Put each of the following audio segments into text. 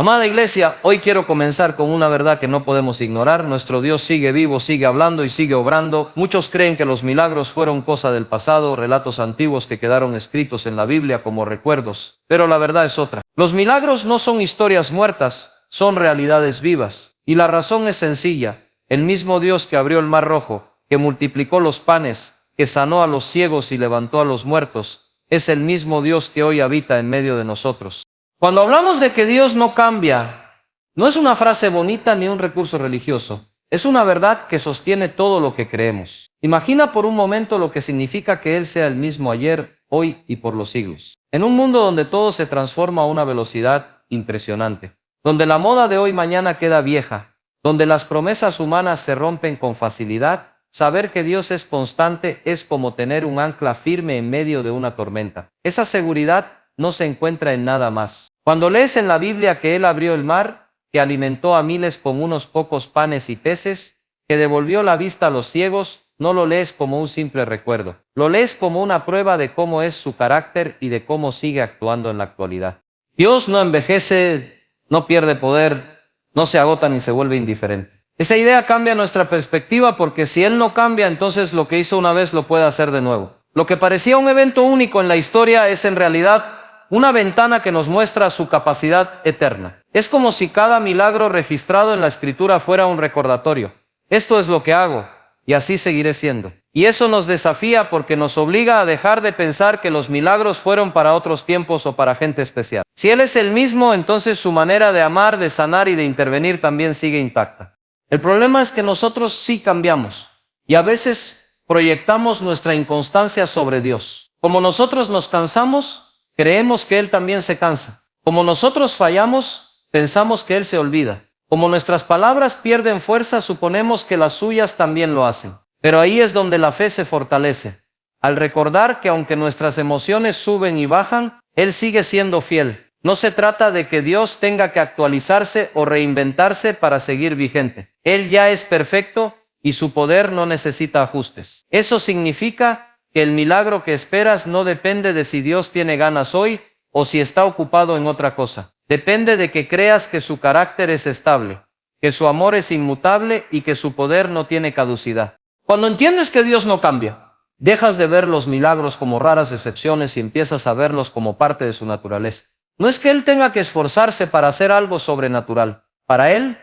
Amada iglesia, hoy quiero comenzar con una verdad que no podemos ignorar. Nuestro Dios sigue vivo, sigue hablando y sigue obrando. Muchos creen que los milagros fueron cosa del pasado, relatos antiguos que quedaron escritos en la Biblia como recuerdos. Pero la verdad es otra. Los milagros no son historias muertas, son realidades vivas. Y la razón es sencilla. El mismo Dios que abrió el mar rojo, que multiplicó los panes, que sanó a los ciegos y levantó a los muertos, es el mismo Dios que hoy habita en medio de nosotros. Cuando hablamos de que Dios no cambia, no es una frase bonita ni un recurso religioso. Es una verdad que sostiene todo lo que creemos. Imagina por un momento lo que significa que Él sea el mismo ayer, hoy y por los siglos. En un mundo donde todo se transforma a una velocidad impresionante, donde la moda de hoy mañana queda vieja, donde las promesas humanas se rompen con facilidad, saber que Dios es constante es como tener un ancla firme en medio de una tormenta. Esa seguridad no se encuentra en nada más. Cuando lees en la Biblia que Él abrió el mar, que alimentó a miles con unos pocos panes y peces, que devolvió la vista a los ciegos, no lo lees como un simple recuerdo. Lo lees como una prueba de cómo es su carácter y de cómo sigue actuando en la actualidad. Dios no envejece, no pierde poder, no se agota ni se vuelve indiferente. Esa idea cambia nuestra perspectiva porque si Él no cambia, entonces lo que hizo una vez lo puede hacer de nuevo. Lo que parecía un evento único en la historia es en realidad una ventana que nos muestra su capacidad eterna. Es como si cada milagro registrado en la Escritura fuera un recordatorio. Esto es lo que hago, y así seguiré siendo. Y eso nos desafía porque nos obliga a dejar de pensar que los milagros fueron para otros tiempos o para gente especial. Si Él es el mismo, entonces su manera de amar, de sanar y de intervenir también sigue intacta. El problema es que nosotros sí cambiamos, y a veces proyectamos nuestra inconstancia sobre Dios. Como nosotros nos cansamos, creemos que Él también se cansa. Como nosotros fallamos, pensamos que Él se olvida. Como nuestras palabras pierden fuerza, suponemos que las suyas también lo hacen. Pero ahí es donde la fe se fortalece. Al recordar que aunque nuestras emociones suben y bajan, Él sigue siendo fiel. No se trata de que Dios tenga que actualizarse o reinventarse para seguir vigente. Él ya es perfecto y su poder no necesita ajustes. Eso significa que el milagro que esperas no depende de si Dios tiene ganas hoy o si está ocupado en otra cosa. Depende de que creas que su carácter es estable, que su amor es inmutable y que su poder no tiene caducidad. Cuando entiendes que Dios no cambia, dejas de ver los milagros como raras excepciones y empiezas a verlos como parte de su naturaleza. No es que Él tenga que esforzarse para hacer algo sobrenatural. Para Él,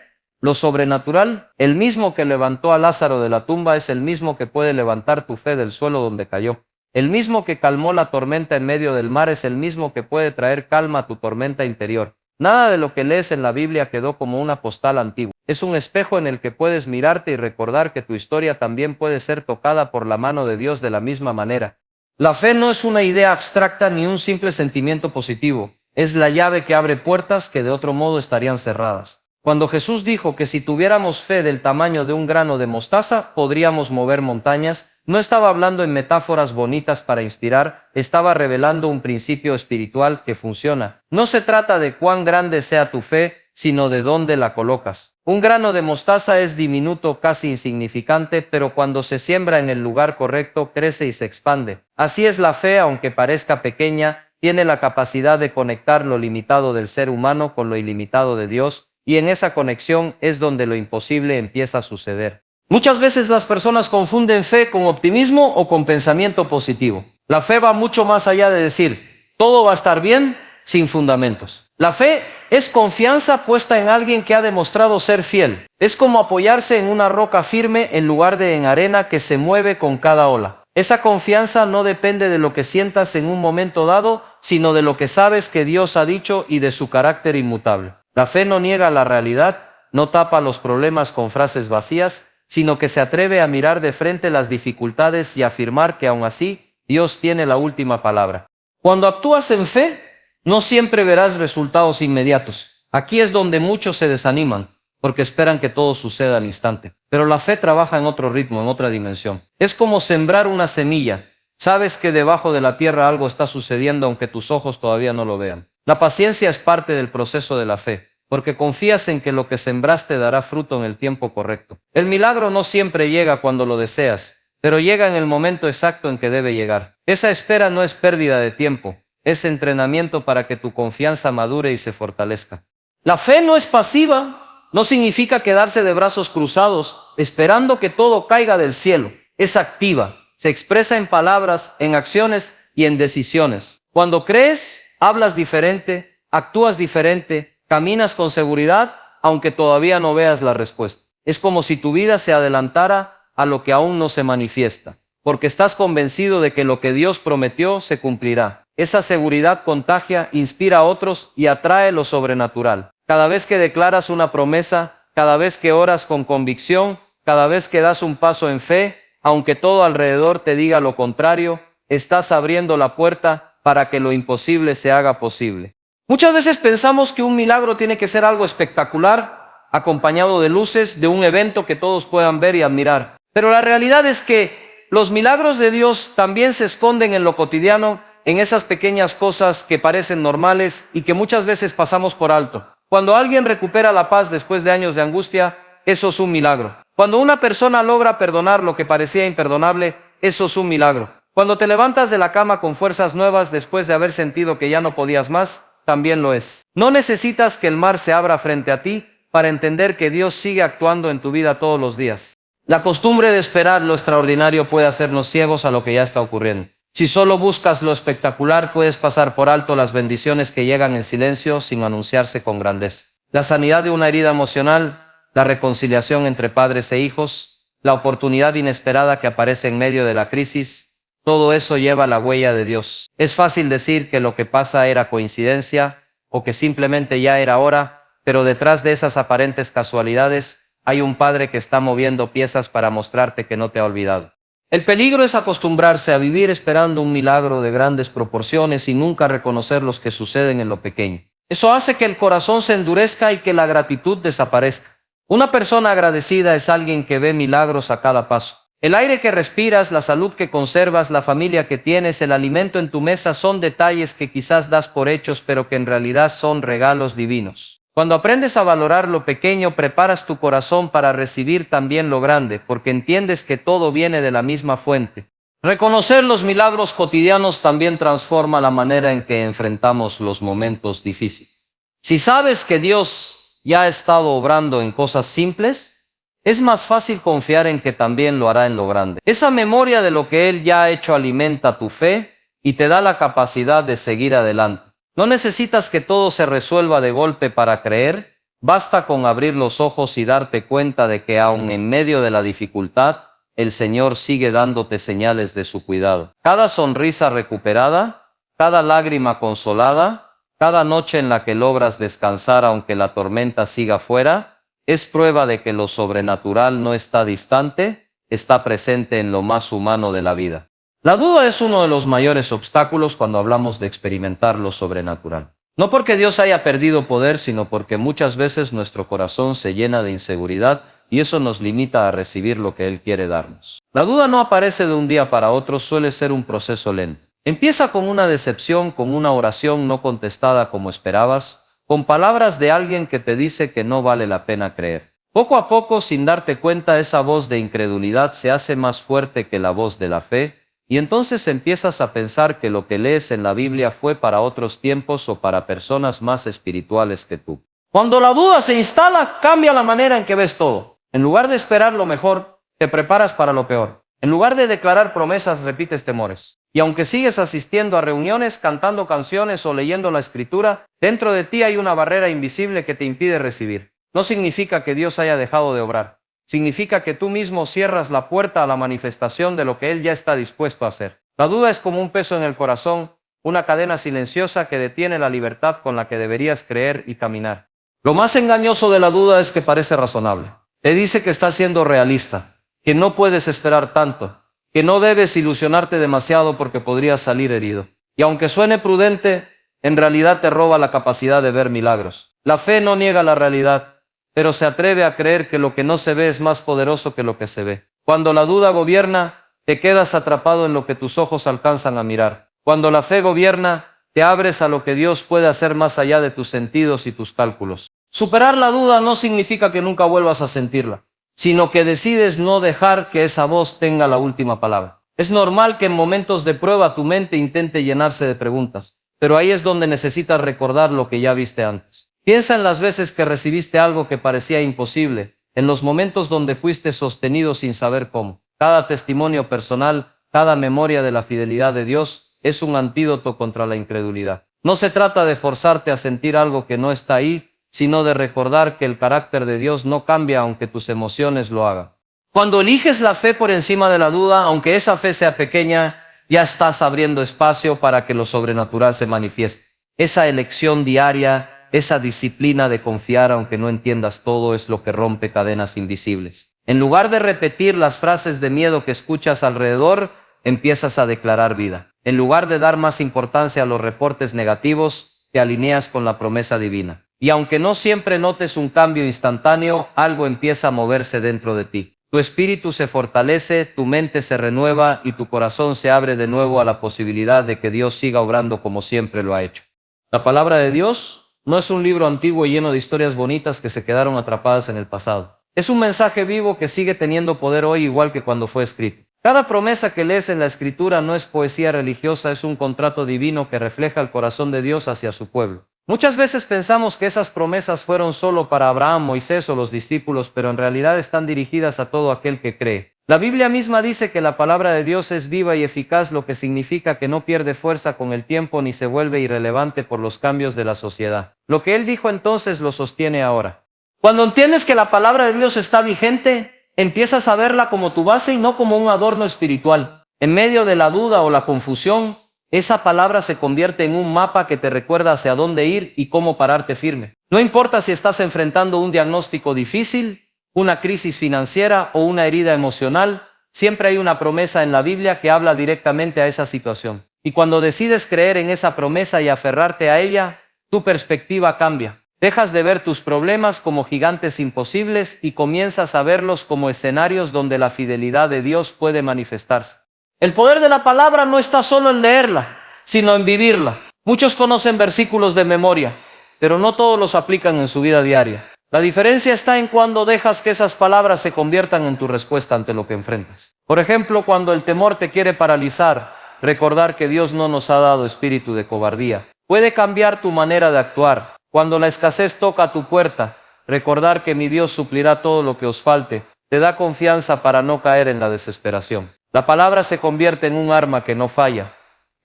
lo sobrenatural, el mismo que levantó a Lázaro de la tumba, es el mismo que puede levantar tu fe del suelo donde cayó. El mismo que calmó la tormenta en medio del mar es el mismo que puede traer calma a tu tormenta interior. Nada de lo que lees en la Biblia quedó como una postal antigua. Es un espejo en el que puedes mirarte y recordar que tu historia también puede ser tocada por la mano de Dios de la misma manera. La fe no es una idea abstracta ni un simple sentimiento positivo. Es la llave que abre puertas que de otro modo estarían cerradas. Cuando Jesús dijo que si tuviéramos fe del tamaño de un grano de mostaza, podríamos mover montañas, no estaba hablando en metáforas bonitas para inspirar, estaba revelando un principio espiritual que funciona. No se trata de cuán grande sea tu fe, sino de dónde la colocas. Un grano de mostaza es diminuto, casi insignificante, pero cuando se siembra en el lugar correcto, crece y se expande. Así es la fe, aunque parezca pequeña, tiene la capacidad de conectar lo limitado del ser humano con lo ilimitado de Dios, y en esa conexión es donde lo imposible empieza a suceder. Muchas veces las personas confunden fe con optimismo o con pensamiento positivo. La fe va mucho más allá de decir, todo va a estar bien, sin fundamentos. La fe es confianza puesta en alguien que ha demostrado ser fiel. Es como apoyarse en una roca firme en lugar de en arena que se mueve con cada ola. Esa confianza no depende de lo que sientas en un momento dado, sino de lo que sabes que Dios ha dicho y de su carácter inmutable. La fe no niega la realidad, no tapa los problemas con frases vacías, sino que se atreve a mirar de frente las dificultades y afirmar que aún así Dios tiene la última palabra. Cuando actúas en fe, no siempre verás resultados inmediatos. Aquí es donde muchos se desaniman, porque esperan que todo suceda al instante. Pero la fe trabaja en otro ritmo, en otra dimensión. Es como sembrar una semilla. Sabes que debajo de la tierra algo está sucediendo aunque tus ojos todavía no lo vean. La paciencia es parte del proceso de la fe, porque confías en que lo que sembraste dará fruto en el tiempo correcto. El milagro no siempre llega cuando lo deseas, pero llega en el momento exacto en que debe llegar. Esa espera no es pérdida de tiempo, es entrenamiento para que tu confianza madure y se fortalezca. La fe no es pasiva, no significa quedarse de brazos cruzados, esperando que todo caiga del cielo. Es activa, se expresa en palabras, en acciones y en decisiones. Cuando crees, hablas diferente, actúas diferente, caminas con seguridad, aunque todavía no veas la respuesta. Es como si tu vida se adelantara a lo que aún no se manifiesta, porque estás convencido de que lo que Dios prometió se cumplirá. Esa seguridad contagia, inspira a otros y atrae lo sobrenatural. Cada vez que declaras una promesa, cada vez que oras con convicción, cada vez que das un paso en fe, aunque todo alrededor te diga lo contrario, estás abriendo la puerta para que lo imposible se haga posible. Muchas veces pensamos que un milagro tiene que ser algo espectacular, acompañado de luces, de un evento que todos puedan ver y admirar. Pero la realidad es que los milagros de Dios también se esconden en lo cotidiano, en esas pequeñas cosas que parecen normales y que muchas veces pasamos por alto. Cuando alguien recupera la paz después de años de angustia, eso es un milagro. Cuando una persona logra perdonar lo que parecía imperdonable, eso es un milagro. Cuando te levantas de la cama con fuerzas nuevas después de haber sentido que ya no podías más, también lo es. No necesitas que el mar se abra frente a ti para entender que Dios sigue actuando en tu vida todos los días. La costumbre de esperar lo extraordinario puede hacernos ciegos a lo que ya está ocurriendo. Si solo buscas lo espectacular, puedes pasar por alto las bendiciones que llegan en silencio sin anunciarse con grandeza. La sanidad de una herida emocional, la reconciliación entre padres e hijos, la oportunidad inesperada que aparece en medio de la crisis, todo eso lleva la huella de Dios. Es fácil decir que lo que pasa era coincidencia o que simplemente ya era hora, pero detrás de esas aparentes casualidades hay un Padre que está moviendo piezas para mostrarte que no te ha olvidado. El peligro es acostumbrarse a vivir esperando un milagro de grandes proporciones y nunca reconocer los que suceden en lo pequeño. Eso hace que el corazón se endurezca y que la gratitud desaparezca. Una persona agradecida es alguien que ve milagros a cada paso. El aire que respiras, la salud que conservas, la familia que tienes, el alimento en tu mesa son detalles que quizás das por hechos, pero que en realidad son regalos divinos. Cuando aprendes a valorar lo pequeño, preparas tu corazón para recibir también lo grande, porque entiendes que todo viene de la misma fuente. Reconocer los milagros cotidianos también transforma la manera en que enfrentamos los momentos difíciles. Si sabes que Dios ya ha estado obrando en cosas simples, es más fácil confiar en que también lo hará en lo grande. Esa memoria de lo que Él ya ha hecho alimenta tu fe y te da la capacidad de seguir adelante. No necesitas que todo se resuelva de golpe para creer, basta con abrir los ojos y darte cuenta de que aun en medio de la dificultad, el Señor sigue dándote señales de su cuidado. Cada sonrisa recuperada, cada lágrima consolada, cada noche en la que logras descansar aunque la tormenta siga fuera, es prueba de que lo sobrenatural no está distante, está presente en lo más humano de la vida. La duda es uno de los mayores obstáculos cuando hablamos de experimentar lo sobrenatural. No porque Dios haya perdido poder, sino porque muchas veces nuestro corazón se llena de inseguridad y eso nos limita a recibir lo que Él quiere darnos. La duda no aparece de un día para otro, suele ser un proceso lento. Empieza con una decepción, con una oración no contestada como esperabas, con palabras de alguien que te dice que no vale la pena creer. Poco a poco, sin darte cuenta, esa voz de incredulidad se hace más fuerte que la voz de la fe, y entonces empiezas a pensar que lo que lees en la Biblia fue para otros tiempos o para personas más espirituales que tú. Cuando la duda se instala, cambia la manera en que ves todo. En lugar de esperar lo mejor, te preparas para lo peor. En lugar de declarar promesas, repites temores. Y aunque sigues asistiendo a reuniones, cantando canciones o leyendo la Escritura, dentro de ti hay una barrera invisible que te impide recibir. No significa que Dios haya dejado de obrar. Significa que tú mismo cierras la puerta a la manifestación de lo que Él ya está dispuesto a hacer. La duda es como un peso en el corazón, una cadena silenciosa que detiene la libertad con la que deberías creer y caminar. Lo más engañoso de la duda es que parece razonable. Te dice que estás siendo realista, que no puedes esperar tanto, que no debes ilusionarte demasiado porque podrías salir herido. Y aunque suene prudente, en realidad te roba la capacidad de ver milagros. La fe no niega la realidad, pero se atreve a creer que lo que no se ve es más poderoso que lo que se ve. Cuando la duda gobierna, te quedas atrapado en lo que tus ojos alcanzan a mirar. Cuando la fe gobierna, te abres a lo que Dios puede hacer más allá de tus sentidos y tus cálculos. Superar la duda no significa que nunca vuelvas a sentirla, sino que decides no dejar que esa voz tenga la última palabra. Es normal que en momentos de prueba tu mente intente llenarse de preguntas, pero ahí es donde necesitas recordar lo que ya viste antes. Piensa en las veces que recibiste algo que parecía imposible, en los momentos donde fuiste sostenido sin saber cómo. Cada testimonio personal, cada memoria de la fidelidad de Dios es un antídoto contra la incredulidad. No se trata de forzarte a sentir algo que no está ahí, sino de recordar que el carácter de Dios no cambia aunque tus emociones lo hagan. Cuando eliges la fe por encima de la duda, aunque esa fe sea pequeña, ya estás abriendo espacio para que lo sobrenatural se manifieste. Esa elección diaria, esa disciplina de confiar aunque no entiendas todo, es lo que rompe cadenas invisibles. En lugar de repetir las frases de miedo que escuchas alrededor, empiezas a declarar vida. En lugar de dar más importancia a los reportes negativos, te alineas con la promesa divina. Y aunque no siempre notes un cambio instantáneo, algo empieza a moverse dentro de ti. Tu espíritu se fortalece, tu mente se renueva y tu corazón se abre de nuevo a la posibilidad de que Dios siga obrando como siempre lo ha hecho. La palabra de Dios no es un libro antiguo lleno de historias bonitas que se quedaron atrapadas en el pasado. Es un mensaje vivo que sigue teniendo poder hoy igual que cuando fue escrito. Cada promesa que lees en la Escritura no es poesía religiosa, es un contrato divino que refleja el corazón de Dios hacia su pueblo. Muchas veces pensamos que esas promesas fueron solo para Abraham, Moisés o los discípulos, pero en realidad están dirigidas a todo aquel que cree. La Biblia misma dice que la palabra de Dios es viva y eficaz, lo que significa que no pierde fuerza con el tiempo ni se vuelve irrelevante por los cambios de la sociedad. Lo que Él dijo entonces lo sostiene ahora. Cuando entiendes que la palabra de Dios está vigente, empiezas a verla como tu base y no como un adorno espiritual. En medio de la duda o la confusión, esa palabra se convierte en un mapa que te recuerda hacia dónde ir y cómo pararte firme. No importa si estás enfrentando un diagnóstico difícil, una crisis financiera o una herida emocional, siempre hay una promesa en la Biblia que habla directamente a esa situación. Y cuando decides creer en esa promesa y aferrarte a ella, tu perspectiva cambia. Dejas de ver tus problemas como gigantes imposibles y comienzas a verlos como escenarios donde la fidelidad de Dios puede manifestarse. El poder de la palabra no está solo en leerla, sino en vivirla. Muchos conocen versículos de memoria, pero no todos los aplican en su vida diaria. La diferencia está en cuando dejas que esas palabras se conviertan en tu respuesta ante lo que enfrentas. Por ejemplo, cuando el temor te quiere paralizar, recordar que Dios no nos ha dado espíritu de cobardía puede cambiar tu manera de actuar. Cuando la escasez toca tu puerta, recordar que mi Dios suplirá todo lo que os falte, te da confianza para no caer en la desesperación. La palabra se convierte en un arma que no falla,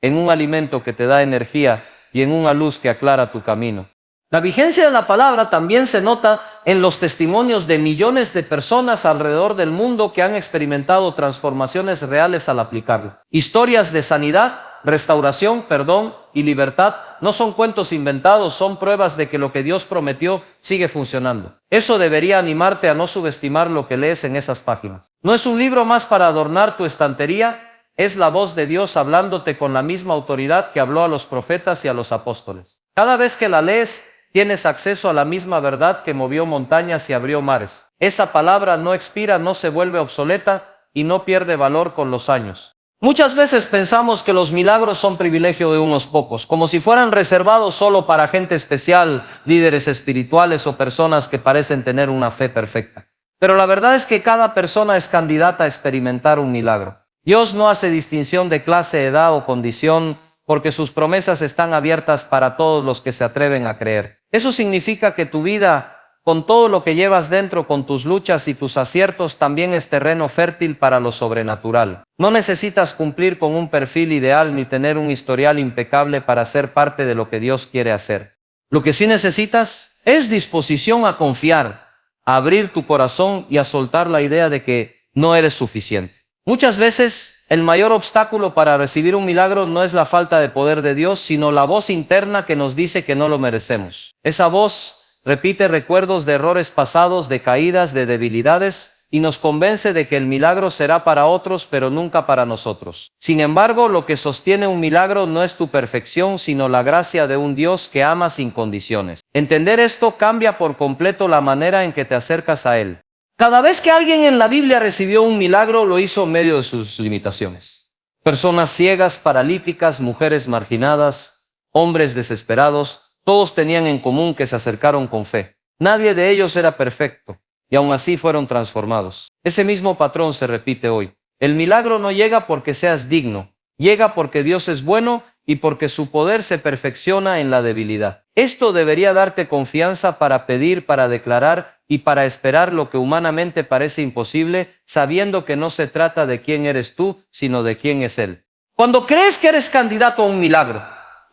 en un alimento que te da energía y en una luz que aclara tu camino. La vigencia de la palabra también se nota en los testimonios de millones de personas alrededor del mundo que han experimentado transformaciones reales al aplicarla. Historias de sanidad, restauración, perdón y libertad no son cuentos inventados, son pruebas de que lo que Dios prometió sigue funcionando. Eso debería animarte a no subestimar lo que lees en esas páginas. No es un libro más para adornar tu estantería, es la voz de Dios hablándote con la misma autoridad que habló a los profetas y a los apóstoles. Cada vez que la lees, tienes acceso a la misma verdad que movió montañas y abrió mares. Esa palabra no expira, no se vuelve obsoleta y no pierde valor con los años. Muchas veces pensamos que los milagros son privilegio de unos pocos, como si fueran reservados solo para gente especial, líderes espirituales o personas que parecen tener una fe perfecta. Pero la verdad es que cada persona es candidata a experimentar un milagro. Dios no hace distinción de clase, edad o condición, porque sus promesas están abiertas para todos los que se atreven a creer. Eso significa que tu vida, con todo lo que llevas dentro, con tus luchas y tus aciertos, también es terreno fértil para lo sobrenatural. No necesitas cumplir con un perfil ideal ni tener un historial impecable para ser parte de lo que Dios quiere hacer. Lo que sí necesitas es disposición a confiar, a abrir tu corazón y a soltar la idea de que no eres suficiente. Muchas veces el mayor obstáculo para recibir un milagro no es la falta de poder de Dios, sino la voz interna que nos dice que no lo merecemos. Esa voz repite recuerdos de errores pasados, de caídas, de debilidades, y nos convence de que el milagro será para otros, pero nunca para nosotros. Sin embargo, lo que sostiene un milagro no es tu perfección, sino la gracia de un Dios que ama sin condiciones. Entender esto cambia por completo la manera en que te acercas a Él. Cada vez que alguien en la Biblia recibió un milagro, lo hizo en medio de sus limitaciones. Personas ciegas, paralíticas, mujeres marginadas, hombres desesperados, todos tenían en común que se acercaron con fe. Nadie de ellos era perfecto, y aún así fueron transformados. Ese mismo patrón se repite hoy. El milagro no llega porque seas digno, llega porque Dios es bueno y porque su poder se perfecciona en la debilidad. Esto debería darte confianza para pedir, para declarar y para esperar lo que humanamente parece imposible, sabiendo que no se trata de quién eres tú, sino de quién es Él. Cuando crees que eres candidato a un milagro,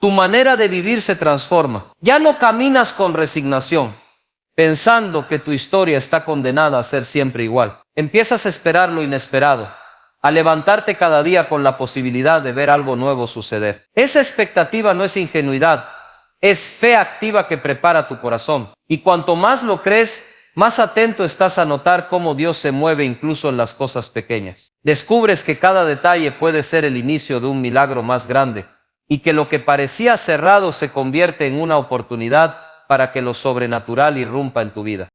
tu manera de vivir se transforma. Ya no caminas con resignación, pensando que tu historia está condenada a ser siempre igual. Empiezas a esperar lo inesperado, a levantarte cada día con la posibilidad de ver algo nuevo suceder. Esa expectativa no es ingenuidad, es fe activa que prepara tu corazón. Y cuanto más lo crees, más atento estás a notar cómo Dios se mueve incluso en las cosas pequeñas. Descubres que cada detalle puede ser el inicio de un milagro más grande y que lo que parecía cerrado se convierte en una oportunidad para que lo sobrenatural irrumpa en tu vida.